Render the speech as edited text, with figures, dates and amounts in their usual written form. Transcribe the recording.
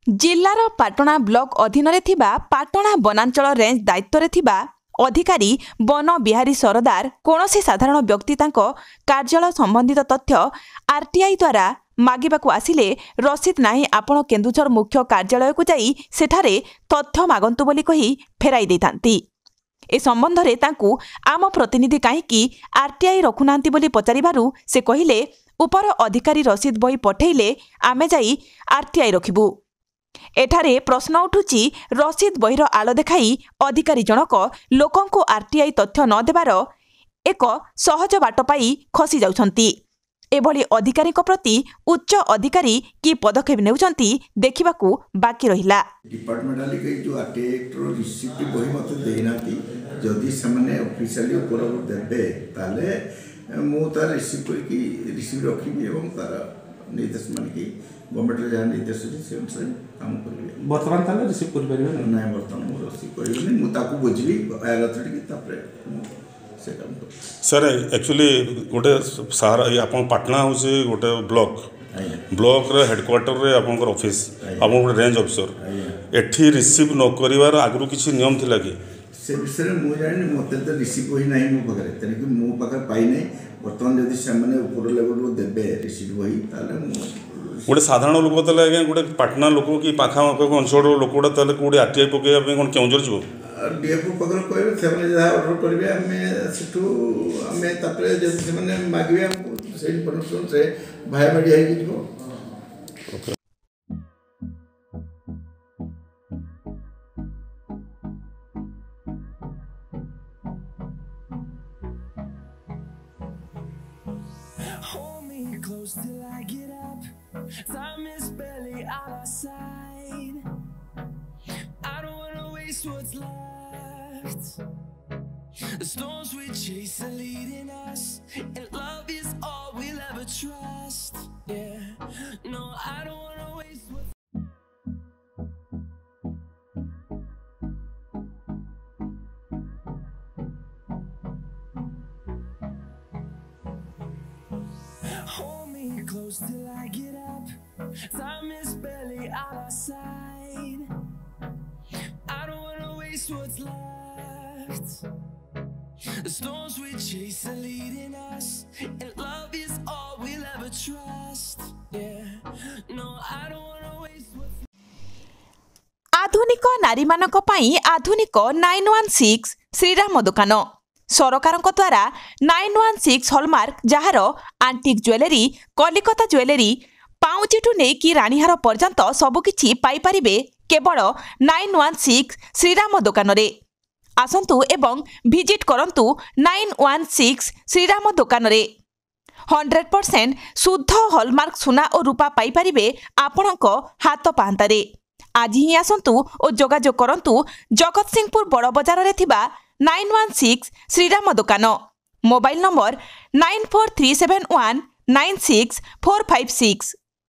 जिल्लार Patna block अधीन पाटणा वनांचल range दायित्व अधिकारी वन बिहारी सरदार कौनसी साधारण व्यक्ति कार्यालय संबंधित तथ्य आरटीआई द्वारा मागिबाकू आसिले रसीद नाही आपण केन्दुझर मुख्य कार्यालय को जाई सेठारे तथ्य मागंतु बोली कही फेराई देथांती। ए संबंध रे तांकू आम प्रतिनिधि कहीं आरटीआई रखुनांती बोली पचारिबारु से कहिले उपर अधिकारी रसीद बही पठेइले आमे जाई आरटीआई रखिबु। एठारे प्रश्न उठुची रसीद बहीर आलो देखाई अधिकारी जनक लोकंको आरटीआई तथ्य न देबार एक सहज बाट पाई खसी जाउछंती। एभली अधिकारी प्रति उच्च अधिकारी की पदक्षेप नेउछंती देखिबाकू बाकी रहिला। डिपार्टमेंट वाली के जो आरटीआई रो रिसीप्ट बही मते देनाती जदी सामान्य ऑफिशियली ऊपर देबे ताले मु तार रिसीप्ट की रिसीप्ट रखिबी एवं तार निर्देश मान की गवर्नमेंट जहाँ निर्देश से अनुसार काम करिवे। वर्तमान ताले रिसीव करि परिबे ना वर्तमान मु रिसीव करिवे मु ताकू बुझली आयल अथॉरिटी की तापरे से काम कर। सर एक्चुअली गोटे सार आपन पाटना हो से गोटे ब्लॉक रे हेडक्वार्टर रे आपन ऑफिस आपन गोटे रेंज ऑफिसर एठी रिसीव न करिवार आगरु किछि नियम थिला कि से विषय मु जानि मते तो रिसीव होई नाही मो पकरे तने कि मो पकर पाई नै वर्तमान जदी से माने ऊपर लेवल रो देबे रिसीव होई ताले गोटे साधारण लोक तले आज्ञा गोटे पाटना लोक कि पाखापाख अंचल लोकटा तले कोडे आरटीआई पकेया कोन केउजर जीवो डीएफओ पकड़ कहबे से माने जहा ऑर्डर करबे हमें सेठू हमें तापरे जदी से माने मागबे हमको से इन्फॉर्मेशन से भाई मीडिया ही जीवो। Hold me close till I get up. Time is barely on our side. I don't wanna waste what's left. The storms we chase are leading us, and love is all we'll ever trust. Yeah, no, I don't wanna waste what's Hold me close till I get up. Time is barely on our side. I don't wanna waste what's left. The storms we chase are leading us, and love is all we'll ever trust. Yeah, no, I don't wanna waste what's आधुनिक नारी मानक पई आधुनिक 916 श्रीराम दुकान सरकार द्वारा 916 hallmark jar आंटिक jewellery Kolkata jewellery पाउचिठू नहीं कि रानीहार पर्यंत सबकिछि पाई परिबे केवल 916 श्रीराम दुकान रे। आसंतु एवं विजिट करंतु 916 श्रीराम दुकान रे 100% शुद्ध हॉलमार्क सुना और रूपा पाई परिबे आपणक हाथ पांतारे। आज ही आसंतु और जोगाजोग करंतु जगत सिंहपुर बड़ बजार रे थिबा 916 श्रीराम दुकान। Mobile number 9437196456।